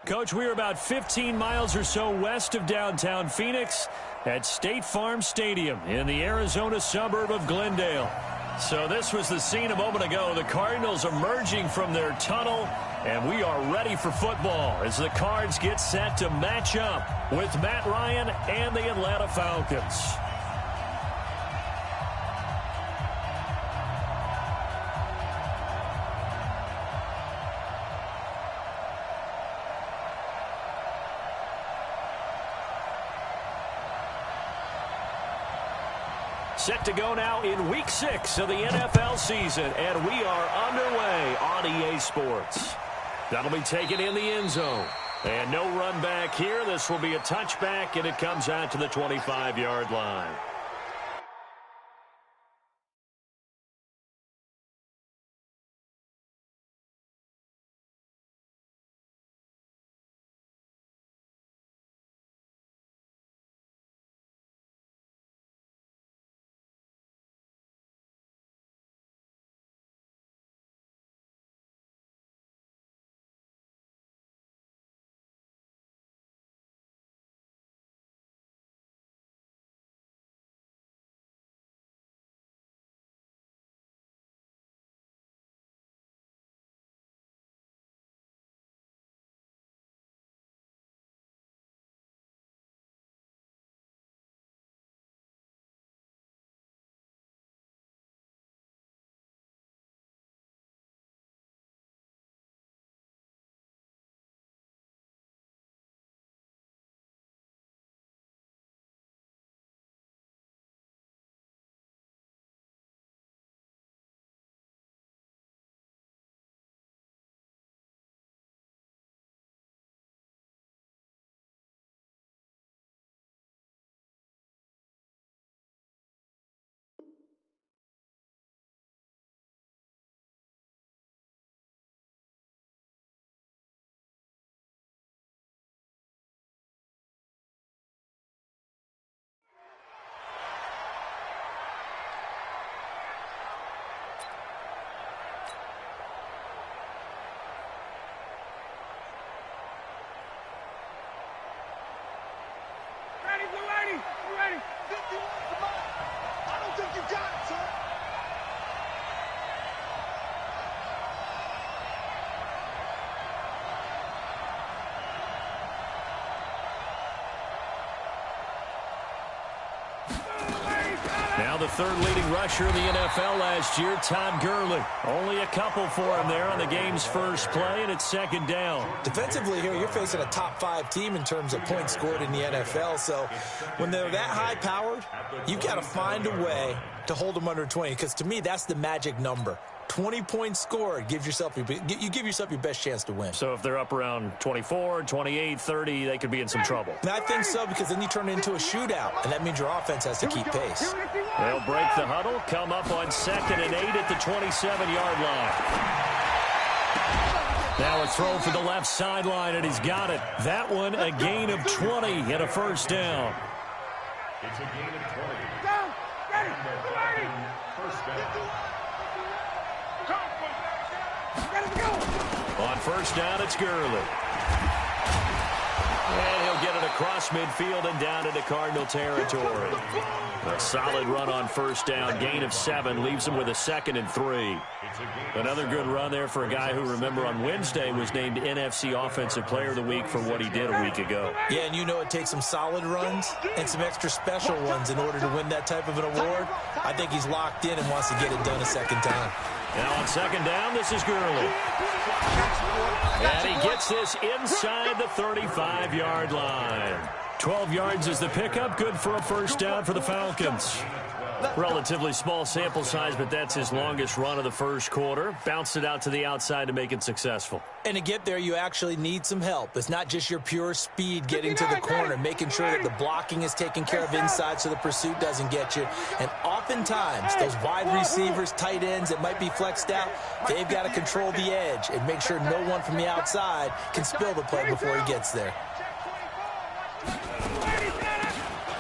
Coach, we are about 15 miles or so west of downtown Phoenix at State Farm Stadium in the Arizona suburb of Glendale. So this was the scene a moment ago. The Cardinals emerging from their tunnel, and we are ready for football as the Cards get set to match up with Matt Ryan and the Atlanta Falcons. Set to go now in Week 6 of the NFL season, and we are underway on EA Sports. That'll be taken in the end zone. And no run back here. This will be a touchback, and it comes out to the 25-yard line. Now the third leading rusher in the NFL last year, Todd Gurley. Only a couple for him there on the game's first play, and it's second down. Defensively here, you're facing a top-5 team in terms of points scored in the NFL. So when they're that high-powered, you've got to find a way to hold them under 20, because to me, that's the magic number. 20 points scored, you give yourself your best chance to win. So if they're up around 24, 28, 30, they could be in some trouble. And I think so, because then you turn it into a shootout, and that means your offense has to keep pace. They'll break the huddle, come up on 2nd and 8 at the 27-yard line. Now a throw for the left sideline, and he's got it. That one, a gain of 20 and a first down. It's a gain of 20. First down. On first down, it's Gurley. And he'll get it across midfield and down into Cardinal territory. A solid run on first down, gain of 7, leaves him with a 2nd and 3. Another good run there for a guy who, remember, on Wednesday was named NFC Offensive Player of the Week for what he did a week ago. Yeah, and you know it takes some solid runs and some extra special ones in order to win that type of an award. I think he's locked in and wants to get it done a second time. Now on second down, this is Gurley. And he gets this inside the 35-yard line. 12 yards is the pickup. Good for a first down for the Falcons. Relatively small sample size, but that's his longest run of the first quarter. Bounced it out to the outside to make it successful. And to get there, you actually need some help. It's not just your pure speed getting to the corner, making sure that the blocking is taken care of inside so the pursuit doesn't get you. And oftentimes, those wide receivers, tight ends that might be flexed out, they've got to control the edge and make sure no one from the outside can spill the play before he gets there.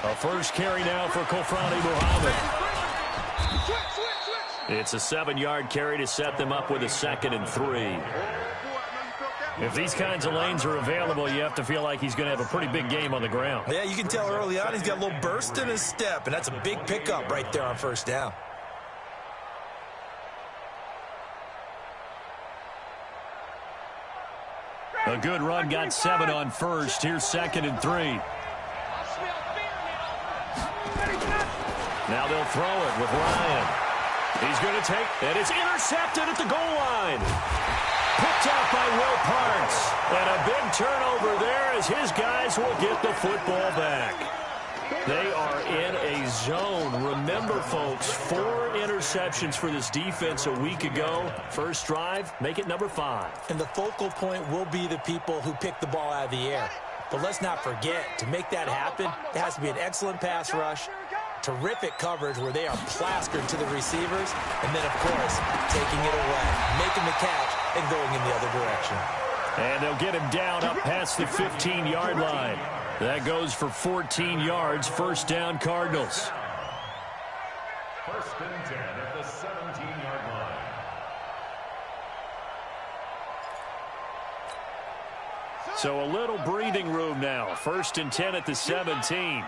A first carry now for Kofrani Muhammad. It's a 7-yard carry to set them up with a 2nd and 3. If these kinds of lanes are available, you have to feel like he's going to have a pretty big game on the ground. Yeah, you can tell early on he's got a little burst in his step, and that's a big pickup right there on first down. A good run got 7 on first. Here's 2nd and 3. Now they'll throw it with Ryan. He's going to take, and it's intercepted at the goal line. Picked out by Will Parks. And a big turnover there as his guys will get the football back. They are in a zone. Remember, folks, 4 interceptions for this defense a week ago. First drive, make it number 5. And the focal point will be the people who pick the ball out of the air. But let's not forget, to make that happen, it has to be an excellent pass rush, terrific coverage where they are plastered to the receivers, and then, of course, taking it away, making the catch, and going in the other direction. And they'll get him down up past the 15-yard line. That goes for 14 yards. First down, Cardinals. 1st and 10 at the 17-yard line. So a little breathing room now. 1st and 10 at the 17.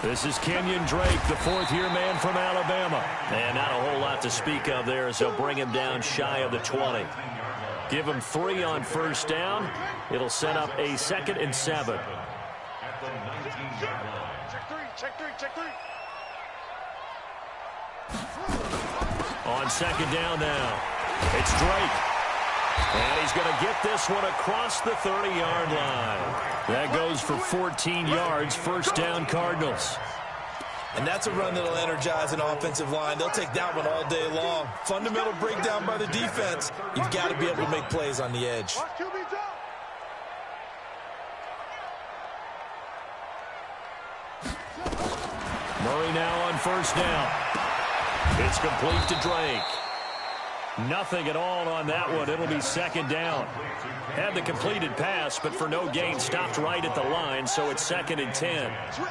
This is Kenyon Drake, the 4th-year man from Alabama. And not a whole lot to speak of there as they'll bring him down shy of the 20. Give him 3 on first down. It'll set up a 2nd and 7. At the 19-yard line. Check 3. On 2nd down now, it's Drake. And he's going to get this one across the 30-yard line. That goes for 14 yards. First down, Cardinals. And that's a run that'll energize an offensive line. They'll take that one all day long. Fundamental breakdown by the defense. You've got to be able to make plays on the edge. Murray now on first down. It's complete to Drake. Nothing at all on that one. It'll be 2nd down. Had the completed pass, but for no gain, stopped right at the line, so it's 2nd and 10. Switch.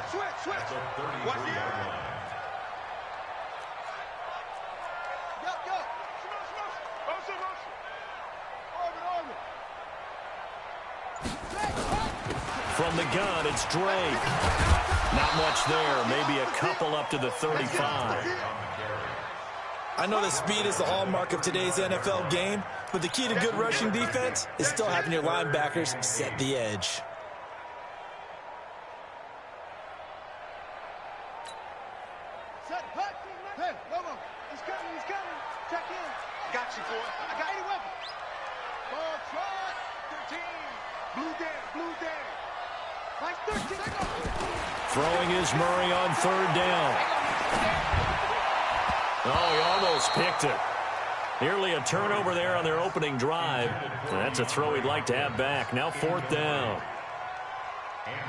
From the gun, it's Drake. Not much there. Maybe a couple up to the 35. I know that speed is the hallmark of today's NFL game, but the key to good rushing defense is still having your linebackers set the edge. Hey, Lomo, he's coming. Check in. Got you, boy. I got 80 weapons. Ball trot, 13. Blue day. Like 13. Throwing is Murray on 3rd down. Oh, he almost picked it. Nearly a turnover there on their opening drive. And that's a throw he'd like to have back. Now 4th down.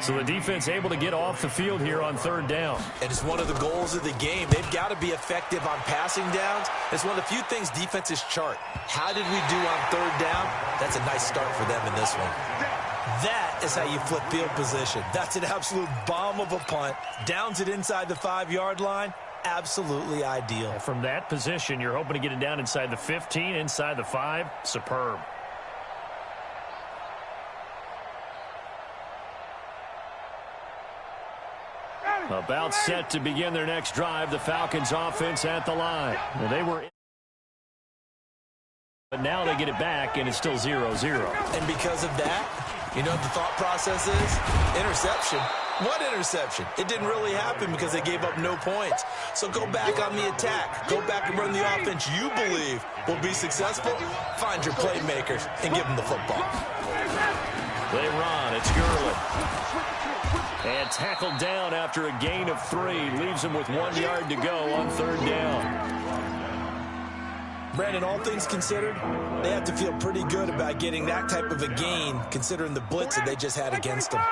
So the defense able to get off the field here on 3rd down. And it's one of the goals of the game. They've got to be effective on passing downs. It's one of the few things defenses chart. How did we do on 3rd down? That's a nice start for them in this one. That is how you flip field position. That's an absolute bomb of a punt. Downs it inside the 5-yard line. Absolutely ideal. From that position, you're hoping to get it down inside the 15, inside the 5. Superb. About set to begin their next drive. The Falcons offense at the line. Well, they were, but now they get it back, and it's still 0-0. And because of that, you know what the thought process is? Interception. What interception? It didn't really happen because they gave up no points. So go back on the attack. Go back and run the offense you believe will be successful. Find your playmakers and give them the football. They run. It's Gurley. And tackled down after a gain of 3. Leaves him with 1 yard to go on 3rd down. Brandon, all things considered, they have to feel pretty good about getting that type of a gain considering the blitz that they just had against them.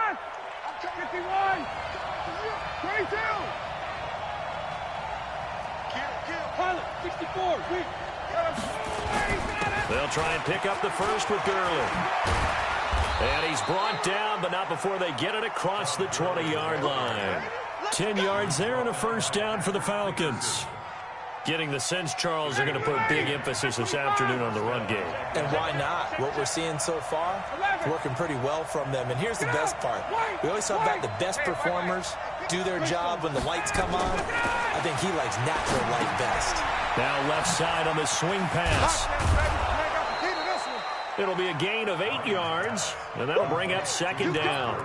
64. They'll try and pick up the first with Gurley. And he's brought down, but not before they get it across the 20-yard line. 10 yards there and a first down for the Falcons. Getting the sense, Charles, they're going to put big emphasis this afternoon on the run game. And why not? What we're seeing so far, working pretty well from them. And here's the best part. We always talk about the best performers do their job when the lights come on. I think he likes natural light best. Now left side on the swing pass. It'll be a gain of 8 yards, and that'll bring up second down.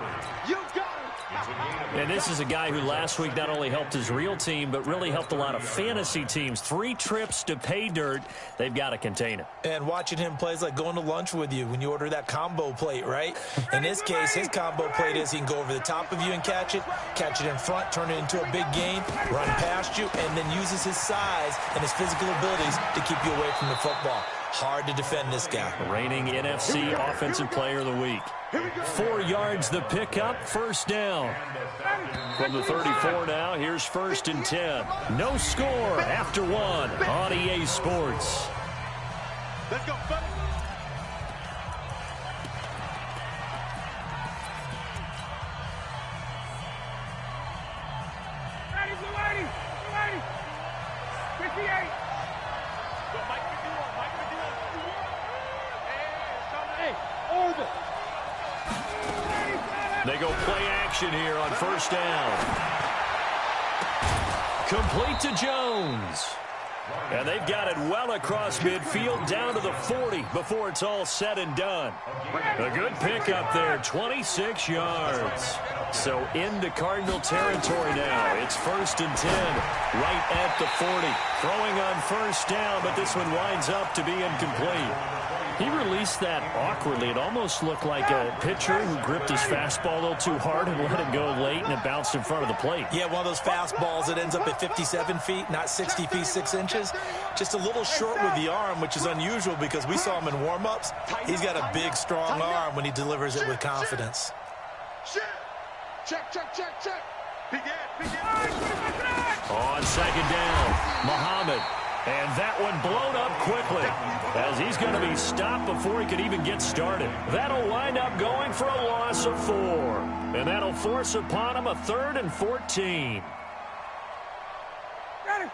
And this is a guy who last week not only helped his real team, but really helped a lot of fantasy teams. 3 trips to pay dirt. They've got to contain him. And watching him play is like going to lunch with you when you order that combo plate, right? In this case, his combo plate is he can go over the top of you and catch it in front, turn it into a big gain, run past you, and then uses his size and his physical abilities to keep you away from the football. Hard to defend this guy. Reigning NFC Offensive Player of the Week. 4 yards the pickup, first down. From the 34 now, here's 1st and 10. No score after 1 on EA Sports. Let's go, buddy. Ready, 58. Go, Mike 51, Mike 51. Hey, over. They go play action here on first down. Complete to Jones. And they've got it well across midfield down to the 40 before it's all said and done. A good pickup there, 26 yards. So into Cardinal territory now. It's 1st and 10, right at the 40. Throwing on first down, but this one winds up to be incomplete. He released that awkwardly. It almost looked like a pitcher who gripped his fastball a little too hard and let it go late, and it bounced in front of the plate. Yeah, one of those fastballs that ends up at 57 feet, not 60 feet, 6 inches. Just a little short with the arm, which is unusual because we saw him in warm-ups. He's got a big, strong arm when he delivers it with confidence. Check. Begin. On second down, Muhammad. And that one blown up quickly as he's going to be stopped before he could even get started. That'll wind up going for a loss of 4. And that'll force upon him a 3rd and 14. Ready. Hey,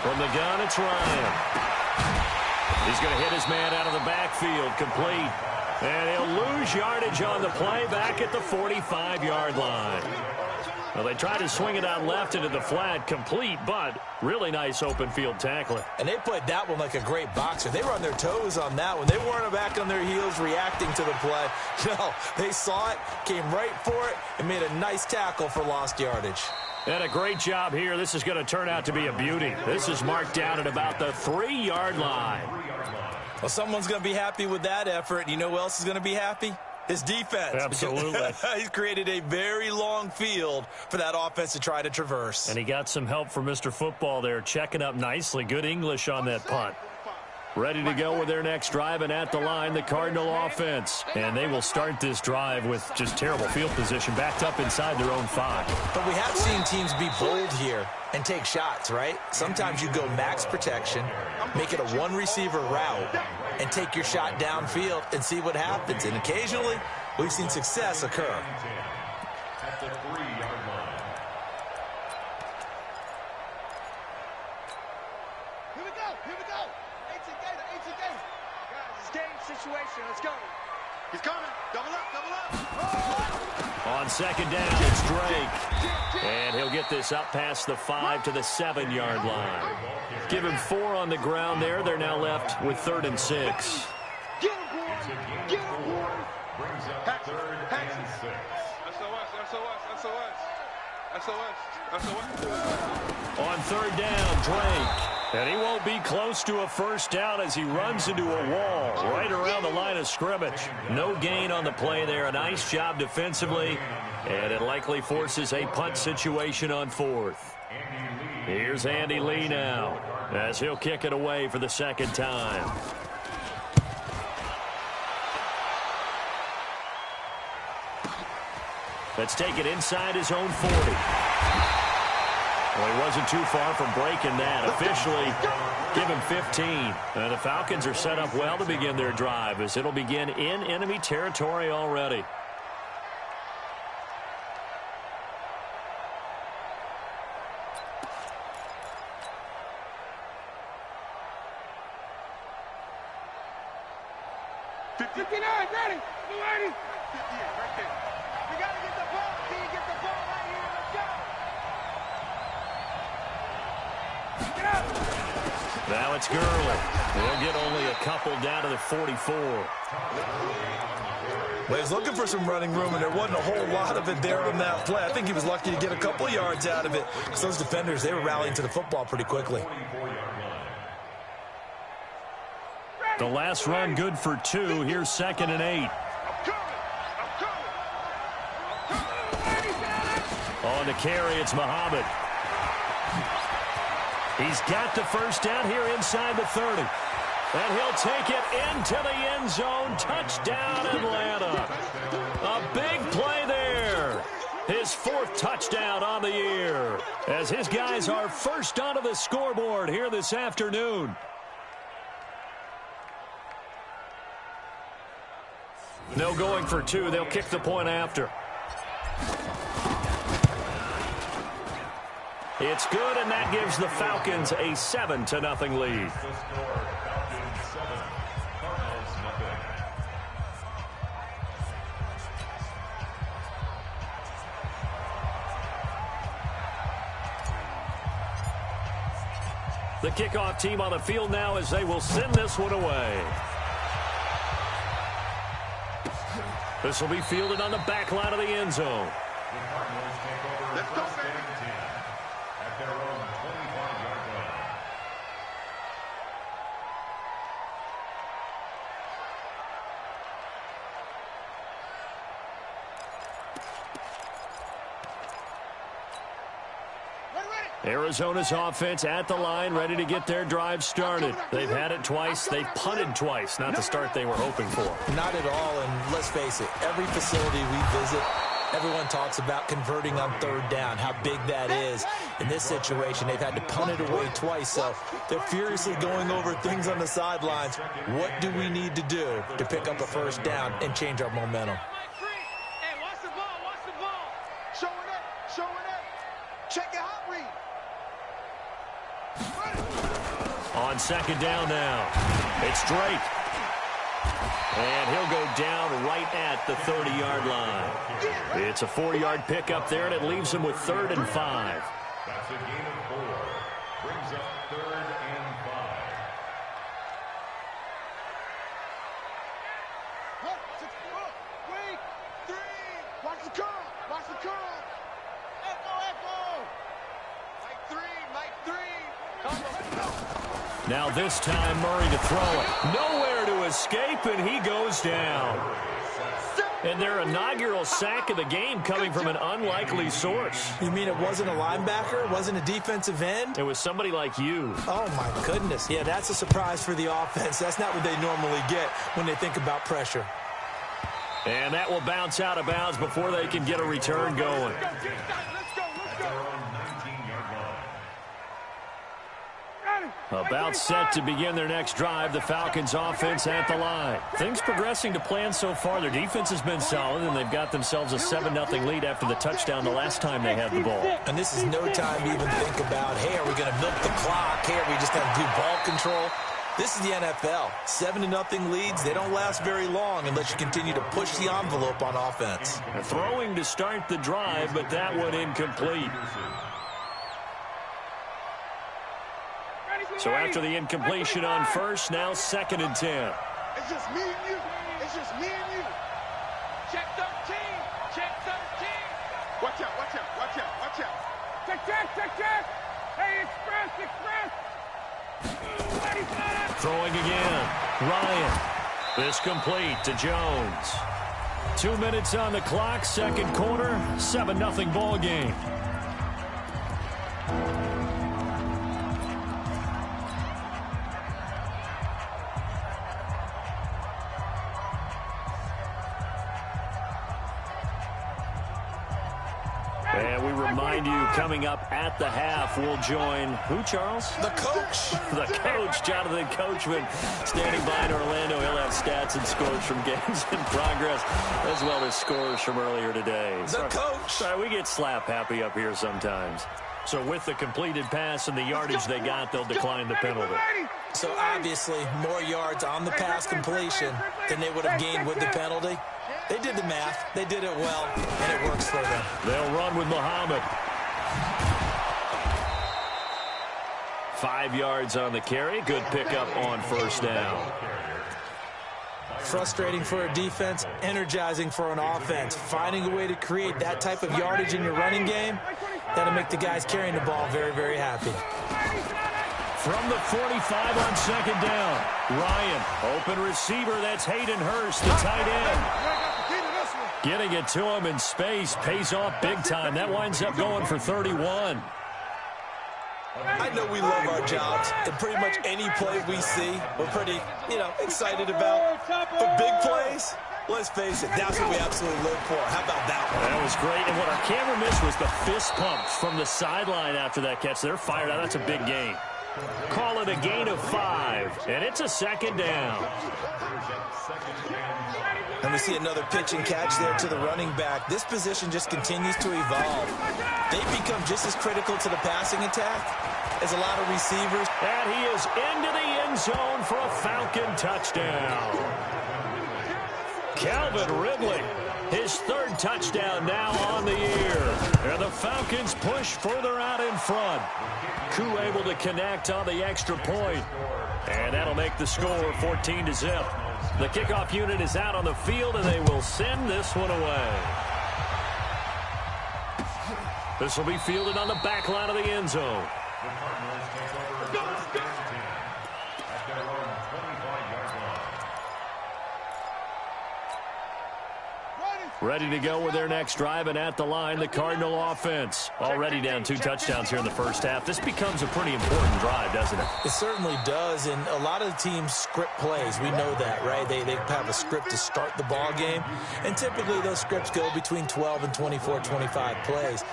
From the gun, it's Ryan. He's going to hit his man out of the backfield, complete. And he'll lose yardage on the play back at the 45-yard line. Well, they tried to swing it out left into the flat, complete, but really nice open field tackling. And they played that one like a great boxer. They were on their toes on that one. They weren't back on their heels reacting to the play. No, they saw it, came right for it, and made a nice tackle for lost yardage. And a great job here. This is going to turn out to be a beauty. This is marked down at about the 3-yard line. Well, someone's going to be happy with that effort. You know who else is going to be happy? His defense. Absolutely. He's created a very long field for that offense to try to traverse. And he got some help from Mr. Football there, checking up nicely. Good English on that punt. Ready to go with their next drive, and at the line, the Cardinal offense. And they will start this drive with just terrible field position, backed up inside their own 5. But we have seen teams be bold here and take shots, right? Sometimes you go max protection, make it a one-receiver route, and take your shot downfield and see what happens. And occasionally, we've seen success occur. At the 3-yard line. Here we go. 18 Gator. Guys, it's game situation. Let's go. He's coming. Double up. On second down, it's Drake. And he'll get this up past the 5 to the 7-yard line. Give him 4 on the ground there. They're now left with 3rd and 6. Get him, boy. Brings up 3rd and 6. On 3rd down, Drake. And he won't be close to a first down as he runs into a wall right around the line of scrimmage. No gain on the play there. A nice job defensively. And it likely forces a punt situation on 4th. Here's Andy Lee now as he'll kick it away for the 2nd time. Let's take it inside his own 40. Well, he wasn't too far from breaking that. Officially, give him 15. And the Falcons are set up well to begin their drive as it'll begin in enemy territory already. 59, ready. 280. 58, right there. You got to get the ball. Can you get the ball right here? Let's go. Get out. Now it's Gurley. They'll get only a couple down to the 44. Well, he was looking for some running room, and there wasn't a whole lot of it there on that play. I think he was lucky to get a couple yards out of it, because those defenders, they were rallying to the football pretty quickly. The last run good for 2. Here's 2nd and 8. On the carry, it's Muhammad. He's got the first down here inside the 30. And he'll take it into the end zone. Touchdown, Atlanta. A big play there. His 4th touchdown on the year, as his guys are first onto the scoreboard here this afternoon. No going for 2. They'll kick the point after. It's good, and that gives the Falcons a 7-0 lead. The kickoff team on the field now as they will send this one away. This will be fielded on the back line of the end zone. Let's go, baby. At their own 25-yard line. Arizona's offense at the line, ready to get their drive started. They've had it twice. They've punted twice. Not the start they were hoping for. Not at all, and let's face it, every facility we visit, everyone talks about converting on 3rd down, how big that is. In this situation, they've had to punt it away twice, so they're furiously going over things on the sidelines. What do we need to do to pick up a first down and change our momentum? Hey, watch the ball, watch the ball. Showing up, showing up. Check your hot read. On 2nd down now, it's Drake. And he'll go down right at the 30-yard line. It's a 4-yard pickup there, and it leaves him with 3rd and 5. That's a gain of 4. Brings up 3rd and 5. Wait, 3. Watch the curl, watch the curl. Echo, echo. Mike 3, Mike 3. Come on. Now this time Murray to throw it. Nowhere to escape, and he goes down. And their inaugural sack of the game coming from an unlikely source. You mean it wasn't a linebacker? It wasn't a defensive end? It was somebody like you. Oh, my goodness. Yeah, that's a surprise for the offense. That's not what they normally get when they think about pressure. And that will bounce out of bounds before they can get a return going. At their own 19-yard line. About set to begin their next drive, the Falcons offense at the line. Things progressing to plan so far. Their defense has been solid, and they've got themselves a 7-0 lead after the touchdown the last time they had the ball. And this is no time to even think about, hey, are we going to milk the clock? Hey, are we just going to do ball control? This is the NFL. 7-0 leads, they don't last very long unless you continue to push the envelope on offense. Throwing to start the drive, but that one incomplete. So after the incompletion on first, now 2nd and 10. It's just me and you. It's just me and you. Check 13. Check 13. Watch out, watch out, watch out, watch out. Check, check, check, check. Hey, express, express. Throwing again. Ryan. This complete to Jones. 2 minutes on the clock, 2nd quarter, 7-0 ball game. And we remind you, coming up at the half, we'll join who, Charles? The coach. The coach, Jonathan Coachman, standing by in Orlando. He'll have stats and scores from games in progress, as well as scores from earlier today. The coach. Sorry, we get slap happy up here sometimes. So with the completed pass and the yardage they got, they'll decline the penalty. So obviously more yards on the pass completion than they would have gained with the penalty. They did the math. They did it well, and it works for them. They'll run with Muhammad. 5 yards on the carry. Good pickup on first down. Frustrating for a defense, energizing for an offense. Finding a way to create that type of yardage in your running game, that'll make the guys carrying the ball very, very happy. From the 45 on second down, Ryan, open receiver, that's Hayden Hurst, the tight end. Getting it to him in space, pays off big time. That winds up going for 31. I know we love our jobs, and pretty much any play we see, we're pretty, excited about. But big plays, let's face it, that's what we absolutely live for. How about that one? That was great, and what our camera missed was the fist pump from the sideline after that catch. They're fired out. That's a big gain. Call it a gain of 5, and it's a second down. And we see another pitch and catch there to the running back. This position just continues to evolve. They've become just as critical to the passing attack as a lot of receivers. And he is into the end zone for a Falcon touchdown. Calvin Ridley, his 3rd touchdown now on the year. And the Falcons push further out in front. Koo able to connect on the extra point. And that'll make the score 14-0. The kickoff unit is out on the field, and they will send this one away. This will be fielded on the back line of the end zone. Ready to go with their next drive, and at the line, the Cardinal offense. Already down 2 touchdowns here in the first half. This becomes a pretty important drive, doesn't it? It certainly does, and a lot of teams script plays. We know that, right? They have a script to start the ball game, and typically those scripts go between 12 and 24, 25 plays.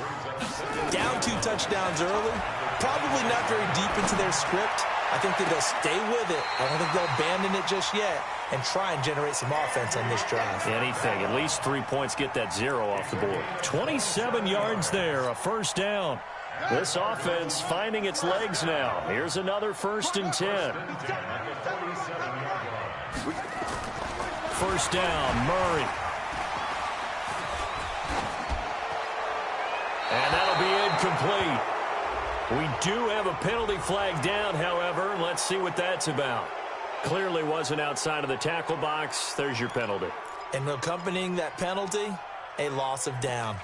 Down 2 touchdowns early, probably not very deep into their script. I think that they'll stay with it. I don't think they'll abandon it just yet and try and generate some offense on this drive. Anything. At least 3 points, get that 0 off the board. 27 yards there, a first down. This offense finding its legs now. Here's another 1st and 10. First down, Murray. And that'll be incomplete. We do have a penalty flag down, however. Let's see what that's about. Clearly wasn't outside of the tackle box. There's your penalty. And accompanying that penalty, a loss of down.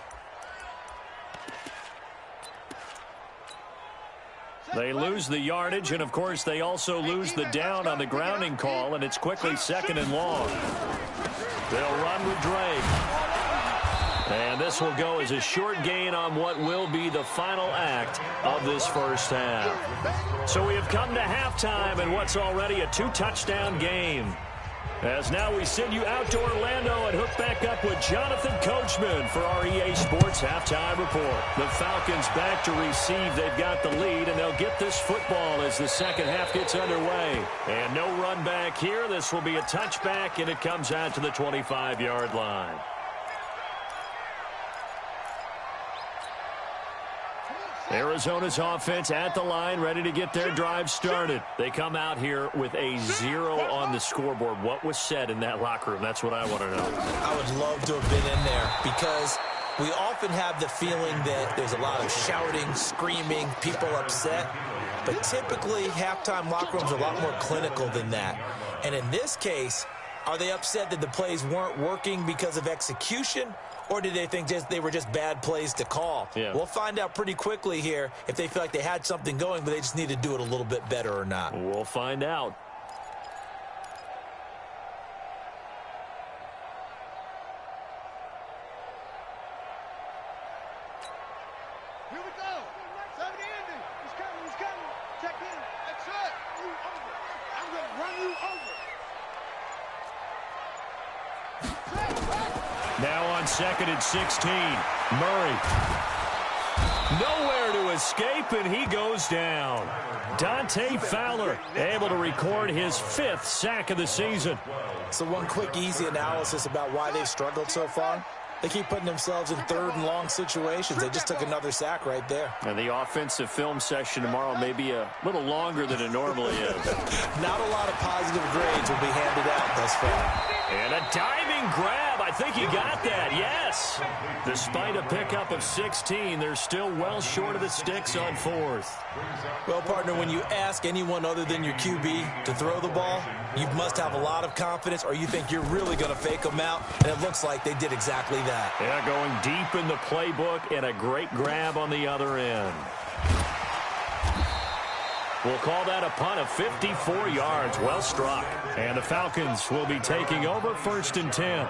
They lose the yardage, and, of course, they also lose the down on the grounding call, and it's quickly 2nd and long. They'll run with Drake. And this will go as a short gain on what will be the final act of this first half. So we have come to halftime in what's already a 2-touchdown game. As now we send you out to Orlando and hook back up with Jonathan Coachman for our EA Sports Halftime Report. The Falcons back to receive. They've got the lead, and they'll get this football as the second half gets underway. And no run back here. This will be a touchback, and it comes out to the 25-yard line. Arizona's offense at the line, ready to get their drive started. They come out here with a 0 on the scoreboard. What was said in that locker room? That's what I want to know. I would love to have been in there because we often have the feeling that there's a lot of shouting, screaming, people upset. But typically, halftime locker rooms are a lot more clinical than that. And in this case, are they upset that the plays weren't working because of execution? Or did they think they were just bad plays to call? Yeah. We'll find out pretty quickly here if they feel like they had something going, but they just need to do it a little bit better or not. We'll find out. Here we go. 70 Andy. He's coming. He's coming. Check in. That's it. You over. I'm going to run you over. Now on 2nd and 16, Murray. Nowhere to escape, and he goes down. Dante Fowler able to record his 5th sack of the season. So one quick, easy analysis about why they've struggled so far. They keep putting themselves in third and long situations. They just took another sack right there. And the offensive film session tomorrow may be a little longer than it normally is. Not a lot of positive grades will be handed out thus far. And a diving grab. I think he got that, yes. Despite a pickup of 16, they're still well short of the sticks on fourth. Well, partner, when you ask anyone other than your QB to throw the ball, you must have a lot of confidence, or you think you're really going to fake them out, and it looks like they did exactly that. Yeah, going deep in the playbook and a great grab on the other end. We'll call that a punt of 54 yards. Well struck. And the Falcons will be taking over 1st and 10.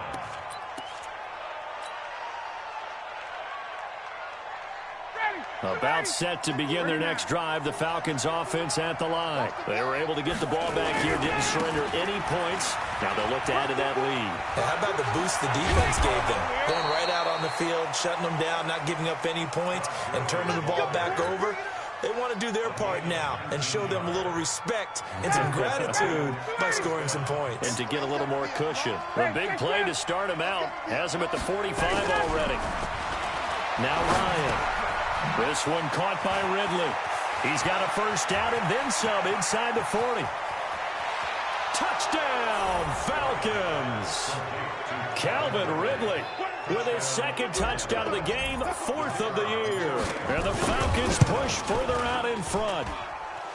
About set to begin their next drive, the Falcons offense at the line. They were able to get the ball back here, didn't surrender any points. Now they'll look to add to that lead. Yeah, how about the boost the defense gave them? Going right out on the field, shutting them down, not giving up any points, and turning the ball back over. They want to do their part now and show them a little respect and some gratitude by scoring some points. And to get a little more cushion. A big play to start him out. Has him at the 45 already. Now Ryan. This one caught by Ridley. He's got a first down and then some inside the 40. Touchdown, Falcons. Calvin Ridley with his second touchdown of the game, 4th of the year. And the Falcons push further out in front.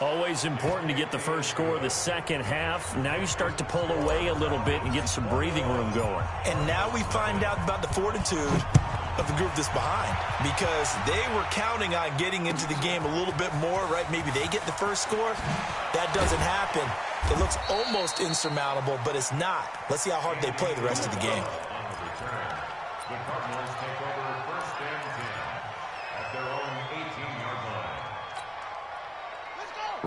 Always important to get the first score of the second half. Now you start to pull away a little bit and get some breathing room going. And now we find out about the fortitude of the group that's behind, because they were counting on getting into the game a little bit more, right? Maybe they get the first score. That doesn't happen. It looks almost insurmountable, but it's not. Let's see how hard they play the rest of the game. The Cardinals take over 1st and 10 at their own 18-yard line.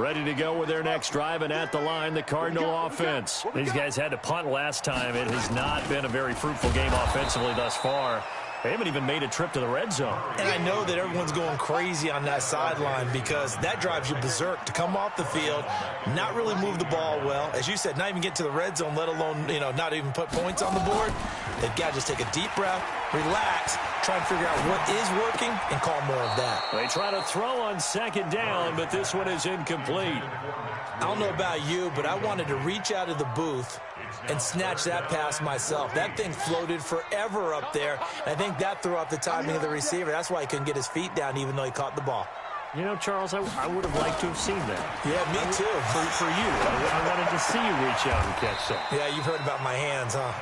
Ready to go with their next drive, and at the line, the Cardinal offense. These guys had to punt last time. It has not been a very fruitful game offensively thus far. They haven't even made a trip to the red zone. And I know that everyone's going crazy on that sideline because that drives you berserk to come off the field, not really move the ball well. As you said, not even get to the red zone, let alone, not even put points on the board. They've got to just take a deep breath, relax, try and figure out what is working, and call more of that. They try to throw on 2nd down, but this one is incomplete. I don't know about you, but I wanted to reach out of the booth and snatch that pass myself. That thing floated forever up there. I think that threw off the timing of the receiver. That's why he couldn't get his feet down even though he caught the ball. Charles, I would have liked to have seen that. Yeah, me too. For you. I wanted to see you reach out and catch that. Yeah, you've heard about my hands, huh?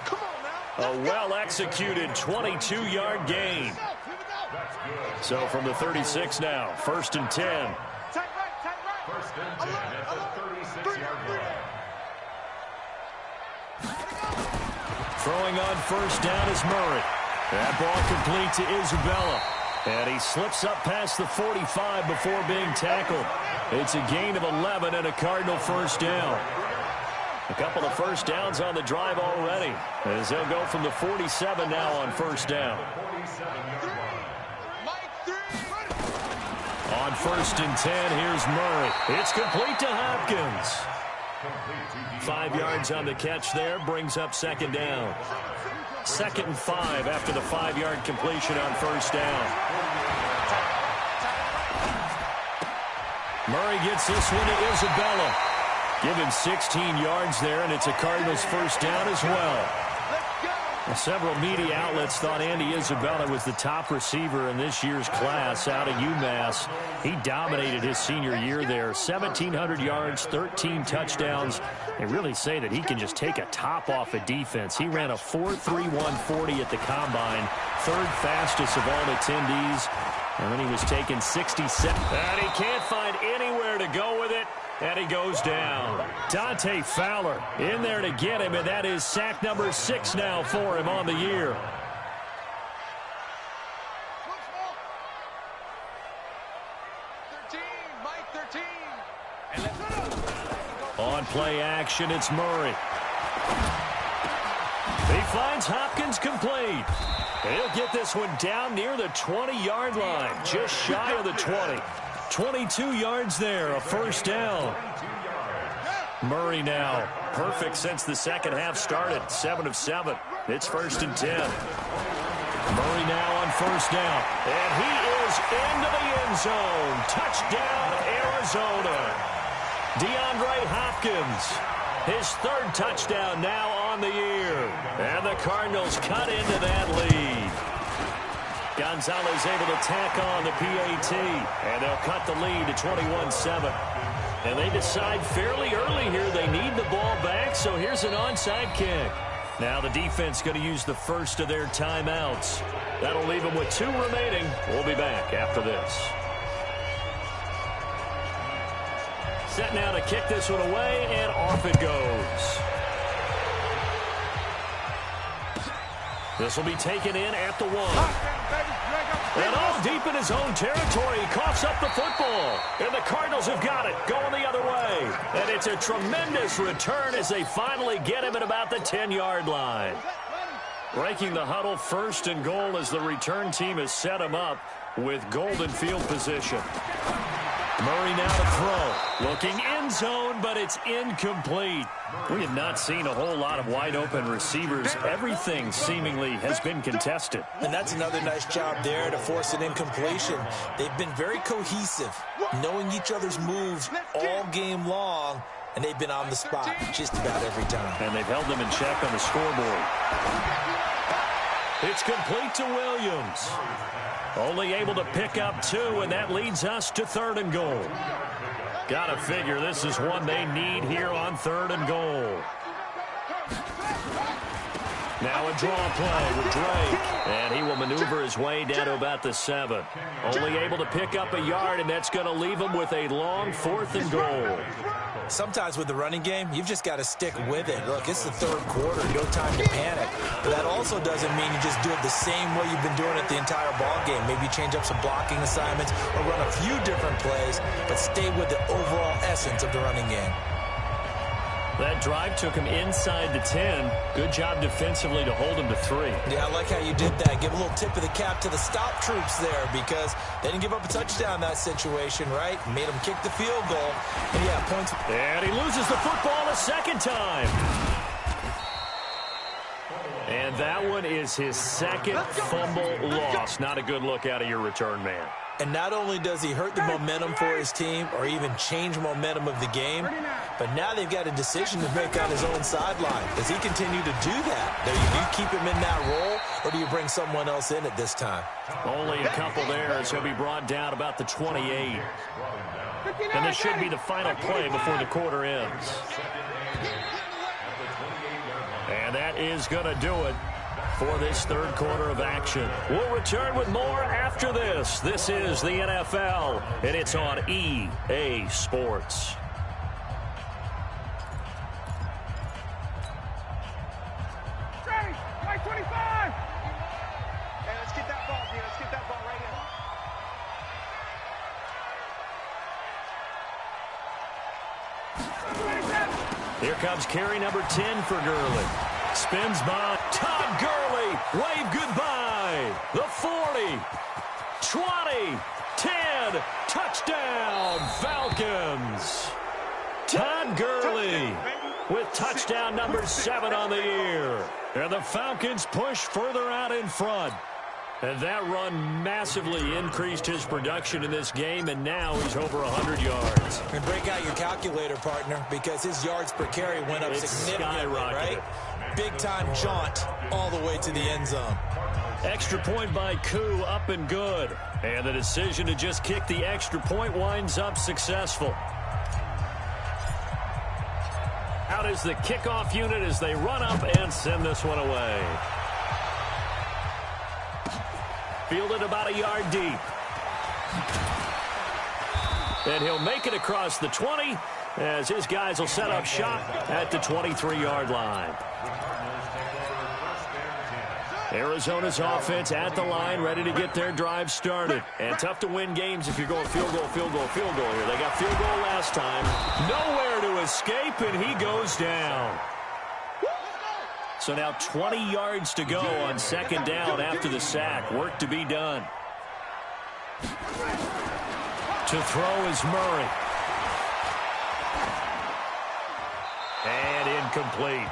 Come on now. A well-executed 22-yard gain. So from the 36 now, 1st and 10. Tight right. 1st and 10 at the 36-yard line. Throwing on 1st down is Murray. That ball complete to Isabella. And he slips up past the 45 before being tackled. It's a gain of 11 and a Cardinal 1st down. A couple of 1st downs on the drive already, as they'll go from the 47 now on 1st down. On 1st and 10, here's Murray. It's complete to Hopkins. 5 yards on the catch there, brings up 2nd down. 2nd and 5 after the 5-yard completion on 1st down. Murray gets this one to Isabella. Give him 16 yards there, and it's a Cardinals 1st down as well. Several media outlets thought Andy Isabella was the top receiver in this year's class out of UMass. He dominated his senior year there. 1,700 yards, 13 touchdowns. They really say that he can just take a top off a defense. He ran a 4.31 40 at the Combine, 3rd fastest of all attendees. And then he was taking 67. And he can't find anywhere to go with it. And he goes down. Dante Fowler in there to get him, and that is sack number 6 now for him on the year. On play action, it's Murray. He finds Hopkins complete. He'll get this one down near the 20-yard line, just shy of the 20. 22 yards there, a 1st down. Murray now, perfect since the second half started, 7 of 7. It's 1st and 10. Murray now on 1st down. And he is into the end zone. Touchdown, Arizona. DeAndre Hopkins, his 3rd touchdown now on the year. And the Cardinals cut into that lead. Gonzalez able to tack on the PAT. And they'll cut the lead to 21-7. And they decide fairly early here they need the ball back, so here's an onside kick. Now the defense going to use the first of their timeouts. That'll leave them with 2 remaining. We'll be back after this. Set now to kick this one away, and off it goes. This will be taken in at the 1. And all deep in his own territory, he coughs up the football. And the Cardinals have got it, going the other way. And it's a tremendous return as they finally get him at about the 10-yard line. Breaking the huddle, 1st and goal as the return team has set him up with golden field position. Murray now to throw. Looking end zone, but it's incomplete. We have not seen a whole lot of wide-open receivers. Everything seemingly has been contested. And that's another nice job there to force an incompletion. They've been very cohesive, knowing each other's moves all game long, and they've been on the spot just about every time. And they've held them in check on the scoreboard. It's complete to Williams. Only able to pick up 2, and that leads us to 3rd and goal. Gotta figure this is one they need here on 3rd and goal. Now a draw play with Drake, and he will maneuver his way down to about the 7. Only able to pick up a yard, and that's going to leave him with a long 4th and goal. Sometimes with the running game, you've just got to stick with it. Look, it's the 3rd quarter, no time to panic. But that also doesn't mean you just do it the same way you've been doing it the entire ball game. Maybe change up some blocking assignments or run a few different plays, but stay with the overall essence of the running game. That drive took him inside the 10. Good job defensively to hold him to 3. Yeah, I like how you did that. Give a little tip of the cap to the stop troops there because they didn't give up a touchdown in that situation, right? Made them kick the field goal. And, yeah, points. And he loses the football a 2nd time. And that one is his 2nd fumble loss. Not a good look out of your return man. And not only does he hurt the momentum for his team or even change momentum of the game, but now they've got a decision to make on his own sideline. Does he continue to do that? Do you keep him in that role, or do you bring someone else in at this time? Only a couple there as he'll be brought down about the 28. And this should be the final play before the quarter ends. And that is going to do it for this 3rd quarter of action. We'll return with more after this. This is the NFL, and it's on EA Sports. Right 25! Hey, let's get that ball, dude. Let's get that ball right here. Here comes carry number 10 for Gurley. Spins by Todd Gurley. Wave goodbye. The 40, 20, 10. Touchdown, Falcons. Todd Gurley with touchdown number 7 on the year. And the Falcons push further out in front. And that run massively increased his production in this game, and now he's over 100 yards. And break out your calculator, partner, because his yards per carry went up significantly, right? Big-time jaunt all the way to the end zone. Extra point by Koo, up and good. And the decision to just kick the extra point winds up successful. Out is the kickoff unit as they run up and send this one away. Fielded about a yard deep. And he'll make it across the 20 as his guys will set up shop at the 23-yard line. Arizona's offense at the line, ready to get their drive started. And tough to win games if you're going field goal, field goal, field goal here. They got field goal last time. Nowhere to escape, and he goes down. So now 20 yards to go on 2nd down after the sack. Work to be done. To throw is Murray. And incomplete.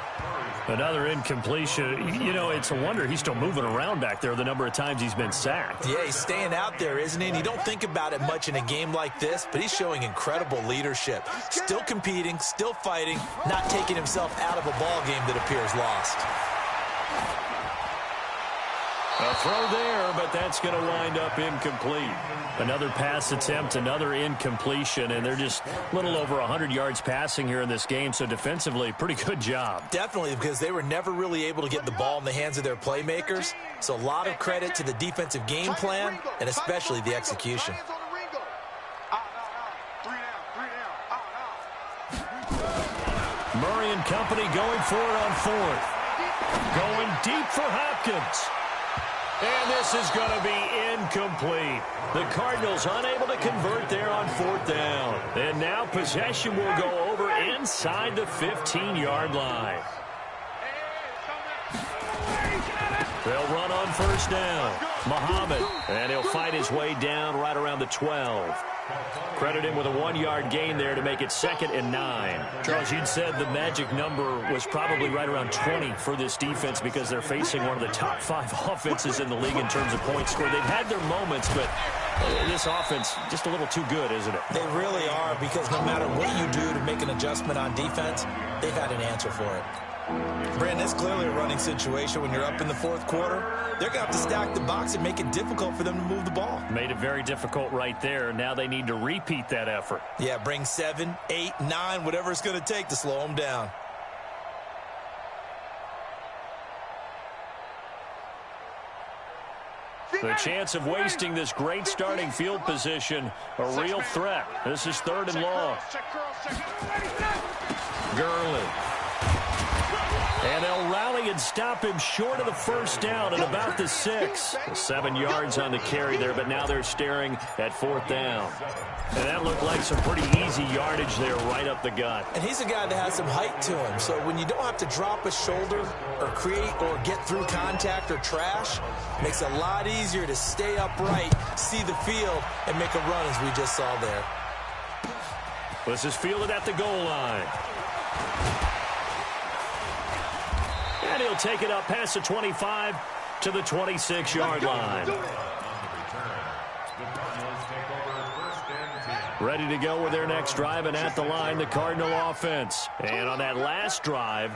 Another incompletion. You know, it's a wonder he's still moving around back there the number of times he's been sacked. Yeah, he's staying out there, isn't he? And you don't think about it much in a game like this, but he's showing incredible leadership. Still competing, still fighting, not taking himself out of a ball game that appears lost. A throw there, but that's going to wind up incomplete. Another pass attempt, another incompletion, and they're just a little over 100 yards passing here in this game, so defensively, pretty good job. Definitely, because they were never really able to get the ball in the hands of their playmakers, so a lot of credit to the defensive game plan and especially the execution. Murray and company going for it on fourth. Going deep for Hopkins. And this is going to be incomplete. The Cardinals unable to convert there on fourth down. And now possession will go over inside the 15-yard line. They'll run on first down. Muhammad. And he'll fight his way down right around the 12. Credit him with a 1-yard gain there to make it 2nd and 9. Charles, you'd said the magic number was probably right around 20 for this defense because they're facing one of the top 5 offenses in the league in terms of points scored. They've had their moments, but this offense just a little too good, isn't it? They really are, because no matter what you do to make an adjustment on defense, they've had an answer for it. Brandon, it's clearly a running situation when you're up in the fourth quarter. They're going to have to stack the box and make it difficult for them to move the ball. Made it very difficult right there. Now they need to repeat that effort. Yeah, bring 7, 8, 9, whatever it's going to take to slow them down. The chance of wasting this great starting field position, a real threat. This is 3rd and long. Gurley. And they'll rally and stop him short of the first down at about the 6. 7 yards on the carry there, but now they're staring at 4th down. And that looked like some pretty easy yardage there right up the gut. And he's a guy that has some height to him, so when you don't have to drop a shoulder or create or get through contact or trash, it makes it a lot easier to stay upright, see the field, and make a run as we just saw there. This is fielded at the goal line. And he'll take it up past the 25 to the 26-yard line. Ready to go with their next drive, and at the line, the Cardinal offense. And on that last drive,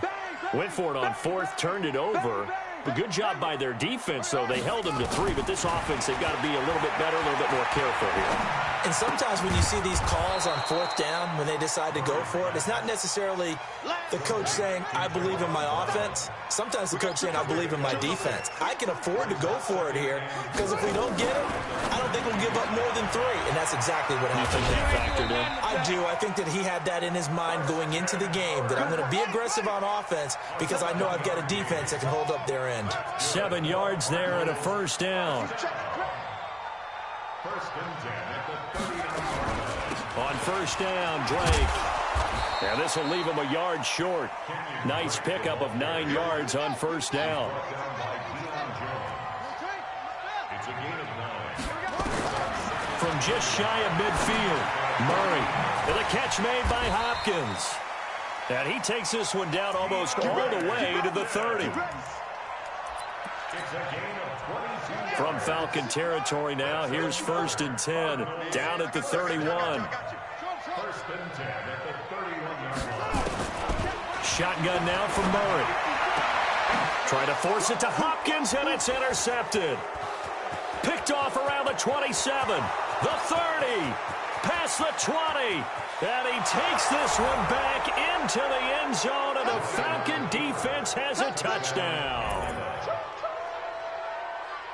went for it on fourth, turned it over. A good job by their defense, though. They held them to 3, but this offense, they've got to be a little bit better, a little bit more careful here. And sometimes when you see these calls on 4th down, when they decide to go for it, it's not necessarily the coach saying, I believe in my offense. Sometimes the coach saying, I believe in my defense. I can afford to go for it here, because if we don't get it, I don't think we'll give up more than 3. And that's exactly what happened there. Factored in? I do. I think that he had that in his mind going into the game, that I'm going to be aggressive on offense because I know I've got a defense that can hold up their end. 7 yards there and a first down. On first down, Drake. And this will leave him a yard short. Nice pickup of 9 yards on first down. From just shy of midfield, Murray. And the catch made by Hopkins. And he takes this one down almost all the way to the 30. From Falcon territory now, here's 1st and 10, down at the 31. Shotgun now from Murray. Trying to force it to Hopkins, and it's intercepted. Picked off around the 27, the 30, past the 20. And he takes this one back into the end zone, and the Falcon defense has a touchdown.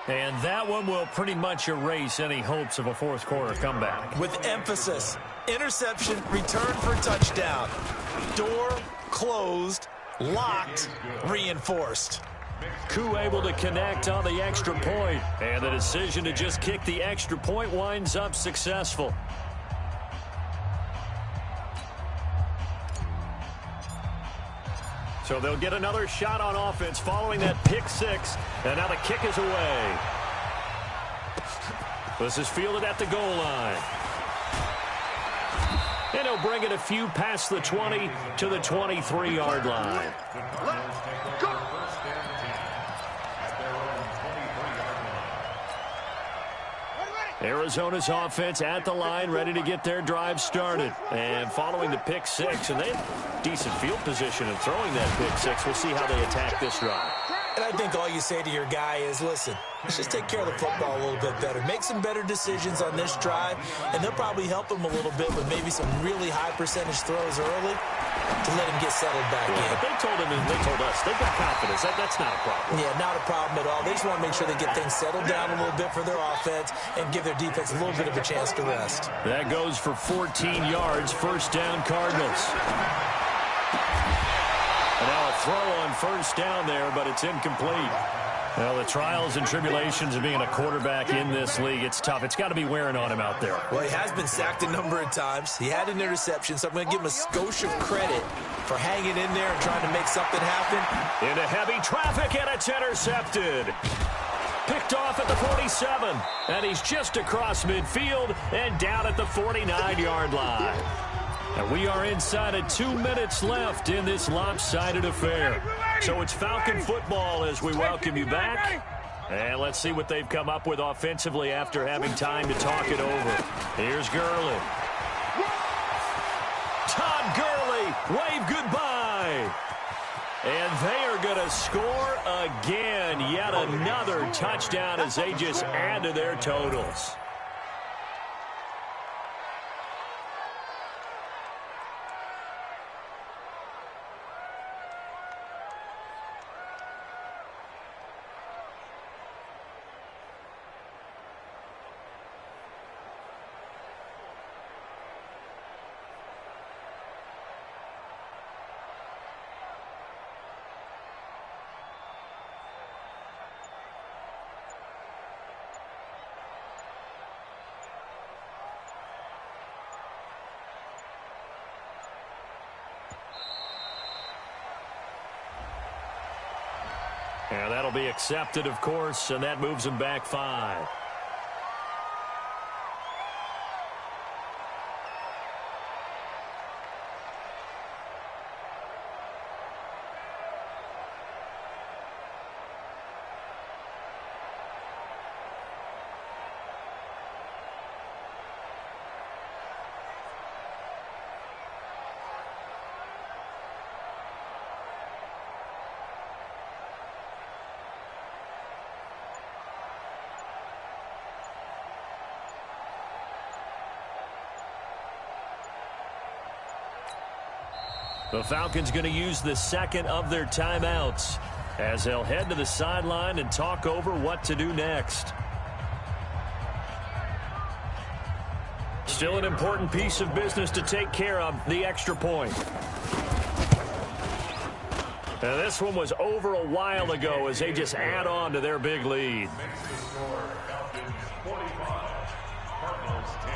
And that one will pretty much erase any hopes of a fourth quarter comeback. With emphasis, interception, return for touchdown. Door closed, locked, reinforced. Koo able to connect on the extra point. And the decision to just kick the extra point winds up successful. So they'll get another shot on offense following that pick 6. And now the kick is away. This is fielded at the goal line. And he'll bring it a few past the 20 to the 23-yard line. Go. First and 10 at their own 23-yard line. Arizona's offense at the line, ready to get their drive started. And following the pick six, and they have decent field position in throwing that pick six. We'll see how they attack this drive. And I think all you say to your guy is, listen, let's just take care of the football a little bit better. Make some better decisions on this drive, and they'll probably help him a little bit with maybe some really high percentage throws early to let him get settled back in. But they told him and they told us they've got confidence. That's not a problem. Yeah, not a problem at all. They just want to make sure they get things settled down a little bit for their offense and give their defense a little bit of a chance to rest. That goes for 14 yards, first down Cardinals. And now a throw on first down there, but it's incomplete. Well, the trials and tribulations of being a quarterback in this league, it's tough. It's got to be wearing on him out there. Well, he has been sacked a number of times. He had an interception, so I'm going to give him a skosh of credit for hanging in there and trying to make something happen. Into heavy traffic, and it's intercepted. Picked off at the 47, and he's just across midfield and down at the 49-yard line. And we are inside of 2 minutes left in this lopsided affair. So it's Falcon football as we welcome you back. And let's see what they've come up with offensively after having time to talk it over. Here's Gurley. Todd Gurley, wave goodbye. And they are going to score again. Yet another touchdown as they just add to their totals. And that'll be accepted, of course, and that moves them back 5. The Falcons going to use the second of their timeouts as they'll head to the sideline and talk over what to do next. Still an important piece of business to take care of, the extra point. And this one was over a while ago as they just add on to their big lead. Makes the score Falcons 45, Cardinals 10.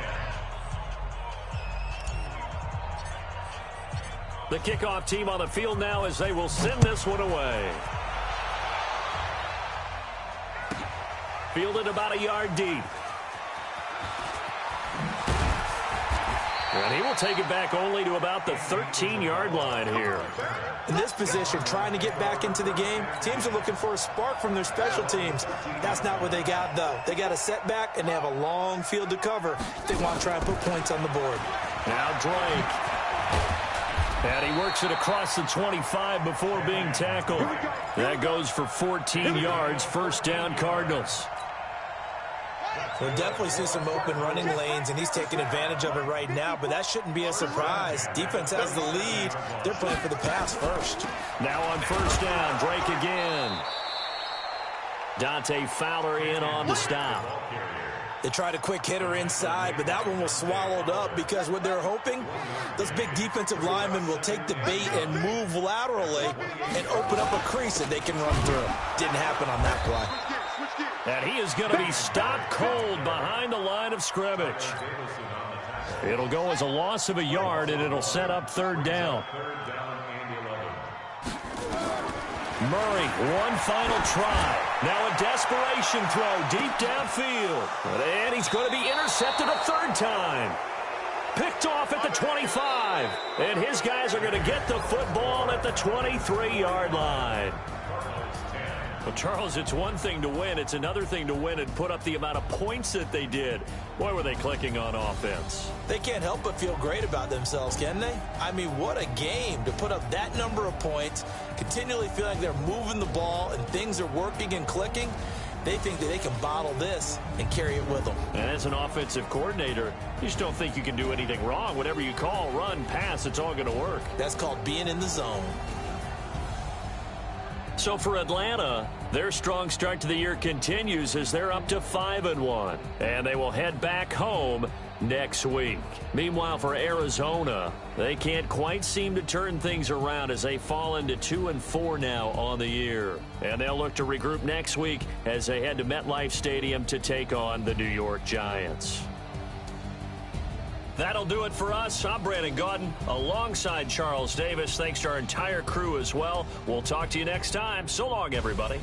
The kickoff team on the field now as they will send this one away. Fielded about a yard deep. And he will take it back only to about the 13-yard line here. In this position, trying to get back into the game, teams are looking for a spark from their special teams. That's not what they got, though. They got a setback, and they have a long field to cover if they want to try and put points on the board. Now Drake. And he works it across the 25 before being tackled. That goes for 14 yards, first down Cardinals. We'll definitely see some open running lanes, and he's taking advantage of it right now, but that shouldn't be a surprise. Defense has the lead. They're playing for the pass first. Now on first down, Drake again. Dante Fowler in on the stop. They tried a quick hitter inside, but that one was swallowed up because what they're hoping, those big defensive linemen will take the bait and move laterally and open up a crease that they can run through. Didn't happen on that play. And he is going to be stopped cold behind the line of scrimmage. It'll go as a loss of a yard, and it'll set up third down. Murray, one final try. Now a desperation throw deep downfield. And he's going to be intercepted a third time. Picked off at the 25. And his guys are going to get the football at the 23-yard line. Well, Charles, it's one thing to win. It's another thing to win and put up the amount of points that they did. Boy, were they clicking on offense. They can't help but feel great about themselves, can they? I mean, what a game to put up that number of points, continually feel like they're moving the ball and things are working and clicking. They think that they can bottle this and carry it with them. And as an offensive coordinator, you just don't think you can do anything wrong. Whatever you call, run, pass, it's all going to work. That's called being in the zone. So for Atlanta, their strong start to the year continues as they're up to 5-1. And they will head back home next week. Meanwhile, for Arizona, they can't quite seem to turn things around as they fall into 2-4 now on the year. And they'll look to regroup next week as they head to MetLife Stadium to take on the New York Giants. That'll do it for us. I'm Brandon Gaudin alongside Charles Davis. Thanks to our entire crew as well. We'll talk to you next time. So long, everybody.